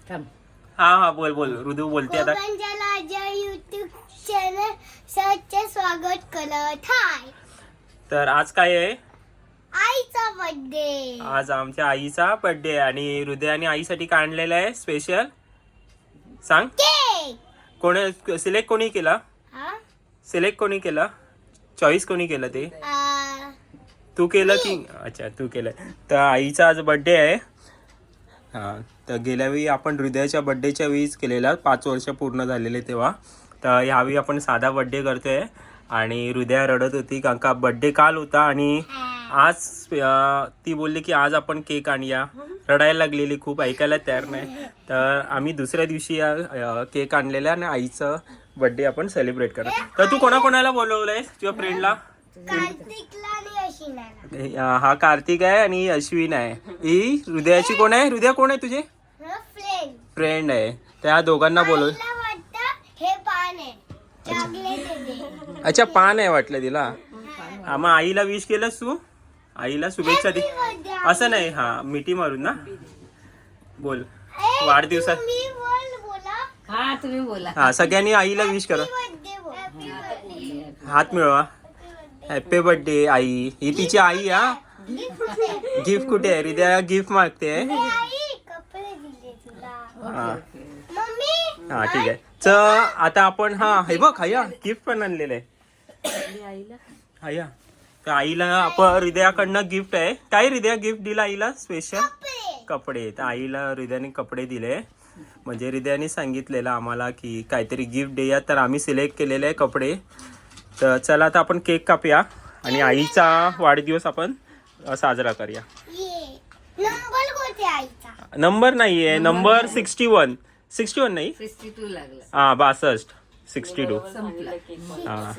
हा हा बोल बोल ऋतू बोलते आता. युट्यूब चॅनल सर्च स्वागत करत हाय. तर आज काय आहे? आईचा बर्थडे. आज आमच्या आईचा बर्थडे आणि हृदयाने आईसाठी काढलेला आहे स्पेशल. सांग केक. कोणी सिलेक्ट कोणी केला? सिलेक्ट कोणी केला? चॉईस कोणी केलं ते? तू केलं की? अच्छा तू केलं. तर आईचा आज बर्थडे आहे. हां तर गेल्या वेळी आपण हृदयाच्या बर्थडेच्या वेळीच केलेला 5 वर्ष पूर्ण झालेले तेव्हा. तर ह्यावेळी आपण साधा बर्थडे करतोय आणि हृदया रडत होती कारण का बर्थडे काल होता आणि आज ती बोलली की आज आपण केक आणूया. रडायला लागलेली खूप, ऐकायला तयार नाही. तर आम्ही दुसऱ्या दिवशी केक आणलेला आणि आईचं बर्थडे आपण सेलिब्रेट करतो. तर तू कोणाकोणाला बोलवलंय तुझ्या फ्रेंडला? कार्तिकला आणि अशिनाला. हा कार्तिक आहे आणि अश्विन आहे. ही हृदयाची कोण आहे? हृदया कोण आहे तुझे? फ्रेंड आहे. त्या दोघांना बोलव. हे पान आहे. चॉकलेट आहे. अच्छा पान आहे वाटलं तिला. हा मग आईला विश केलंस तू? आईला शुभेच्छा दे. असं नाही, हा मिठी मारून ना बोल. वाढदिवसात तुम्ही बोला. हा सगळ्यांनी आईला विश करा. हात मिळवा. हॅपी बर्थडे आई. ही तिची आई. हा गिफ्ट कुठे आहे? हृदया गिफ्ट मागते. हा ठीक आहे. आता आपण हे बघ हया गिफ्ट पण आणलेलं आहे. हया तर आईला आपण हृदयाकडनं गिफ्ट आहे. काय हृदया गिफ्ट दिला आईला? स्पेशल कपडे. तर आईला हृदयाने कपडे दिले. म्हणजे हृदयाने सांगितलेलं आम्हाला की काहीतरी गिफ्ट देऊया, तर आम्ही सिलेक्ट केलेले आहे कपडे. तर चला आता आपण केक कापूया आणि आईचा वाढदिवस आपण साजरा करूया. नंबर नाहीये, नंबर 61 नाही 62 लागला. हा 62 62. हा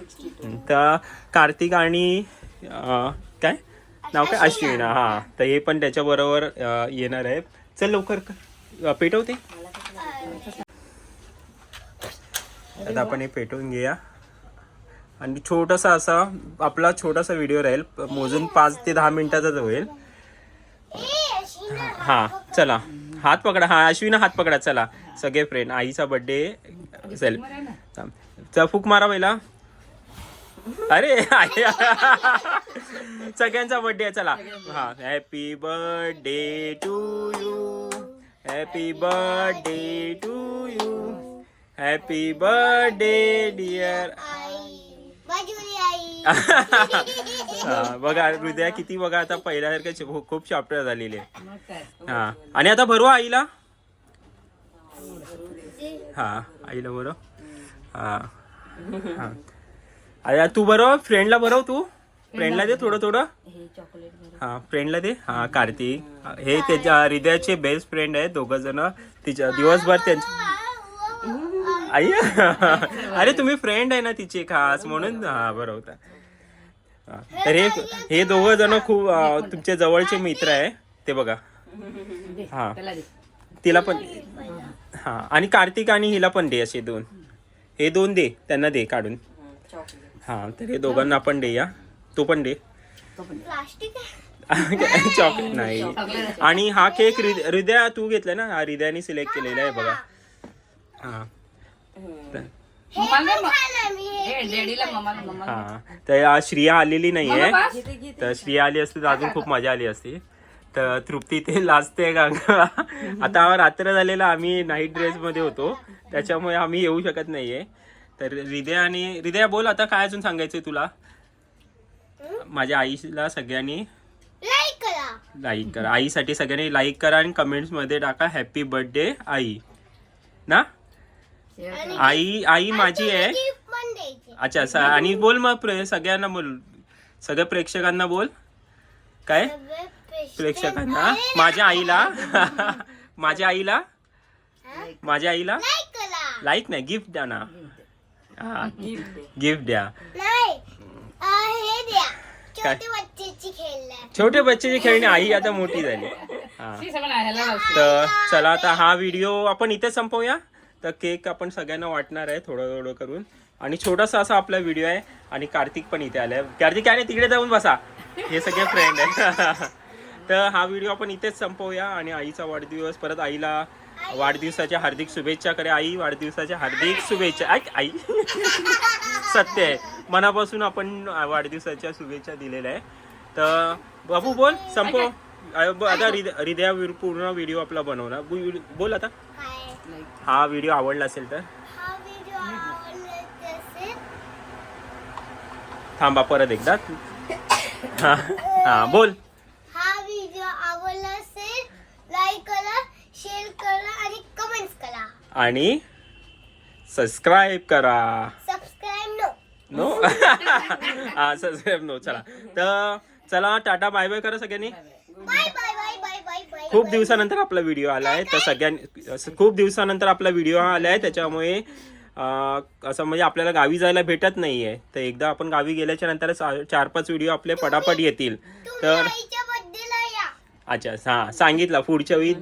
तर कार्तिक आणि काय नाव काय? अश्विन. हा तर हे पण त्याच्या बरोबर येणार आहे. चल लवकर पेटवते. आता आपण हे पेटवून घेऊया आणि छोटासा असा आपला छोटासा व्हिडिओ राहील. मोजून 5 ते 10 मिनिटाचाच होईल. हा चला हात पकडा. हा अश्विन हात पकडा. चला सगळे फ्रेंड आईचा बर्थडे चल फूक मारा पहिला. अरे सगळ्यांचा बर्थडे आहे. चला हा happy birthday to you. Happy birthday to you. Happy birthday dear. बघा हृदया किती बघा आता पहिल्यासारखं खूप चॅप्टर झालेले. हा आणि आता भरवा आईला. हा आईला बरं. हा हा अरे तू बरं फ्रेंडला बरव. तू फ्रेंडला दे थोडं. हा फ्रेंडला दे. हा कार्तिक हे त्याच्या हृदयाचे बेस्ट फ्रेंड आहे. 2 जण तिच्या दिवसभर त्यांचे. आई अरे तुम्ही फ्रेंड आहे ना तिचे खास म्हणून. हा बरोबर. तर हे 2 जण खूप तुमचे जवळचे मित्र आहे ते बघा. हा तिला पण. हा आणि कार्तिक आणि हिला पण दे. असे 2 हे 2 दे त्यांना दे काढून. हा तर हे दोघांना आपण देऊया. तो पण दे. चॉकलेट नाही. आणि हा केक हृदया तू घेतलाय ना? हा हृदयाने सिलेक्ट केलेला आहे बघा. हा हा तर श्रिया आलेली नाहीये. तर श्रिया आली असती तर अजून खूप मजा आली असती. तर तृप्ती ते लाजते का आता रात्र झालेला. आम्ही नाईट ड्रेस मध्ये होतो त्याच्यामुळे आम्ही येऊ शकत नाहीये. तर हृदया बोल आता काय अजून सांगायचंय तुला? माझ्या आईला सगळ्यांनी लाईक करा. आईसाठी सगळ्यांनी लाईक करा आणि कमेंट्स मध्ये टाका हॅपी बर्थडे आई ना. आई माझी आहे. अच्छा आणि बोल मग सगळ्यांना बोल. सगळ्या प्रेक्षकांना बोल. काय प्रेक्षकांना? माझ्या आईला लाईक नाही गिफ्ट द्या ना. हा गिफ्ट द्या. छोटे बच्चेची खेळणी. आई आता मोठी झाली. हा तर चला आता हा व्हिडिओ आपण इथे संपवूया. तर केक आपण सगळ्यांना वाटणार आहे थोडं करून. आणि छोटासा असा आपला व्हिडिओ आहे. आणि कार्तिक पण इथे आलाय. कार्तिक काय नाही तिकडे जाऊन बसा. हे सगळे फ्रेंड आहेत. तर हा व्हिडिओ आपण इथेच संपवूया आणि आईचा वाढदिवस परत आईला वाढदिवसाच्या हार्दिक शुभेच्छा करे. आई वाढदिवसाच्या हार्दिक शुभेच्छा. ऐक आई सत्य आहे, मनापासून आपण वाढदिवसाच्या शुभेच्छा दिलेल्या आहे. तर बाबू बोल संपव आता हृदया पूर्ण व्हिडिओ आपला बनवला. बोल आता. काय हा व्हिडिओ आवडला असेल तर हा व्हिडिओ आवडला असेल थांबा परत एकदा. हा हा बोल. हा व्हिडिओ आवडला असेल लाईक करा, शेअर करा आणि कमेंट्स करा आणि सबस्क्राईब करा. सबस्क्राईब नो नो हा सबस्क्राईब नो. चला तर चला टाटा बाय बाय करा सगळ्यांनी. Bye bye bye bye bye bye. खूप दिवसानंतर आपला व्हिडिओ आला आहे तर सगळ्यांनी खूप दिवसानंतर आपला व्हिडिओ आला आहे त्याच्यामुळे असं म्हणजे आपल्याला गावी जायला भेटत नाही आहे. तर एकदा आपण गावी गेल्याच्या नंतर 4-5 व्हिडिओ आपले पटापट येतील. तर आईच्या बर्थडेला या. अच्छा हां सांगितलं पुढच्या वेळी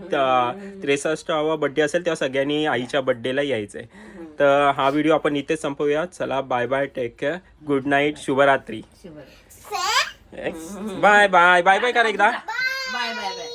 63वा बड्डे असेल तेव्हा सगळ्यांनी आईच्या बड्डेला यायचं आहे. तर हा व्हिडिओ आपण इथेच संपवूया. चला bye bye, take care, good night, शुभरात्री. बाय बाय बाय बाय करा एकदा. Bye bye bye bye.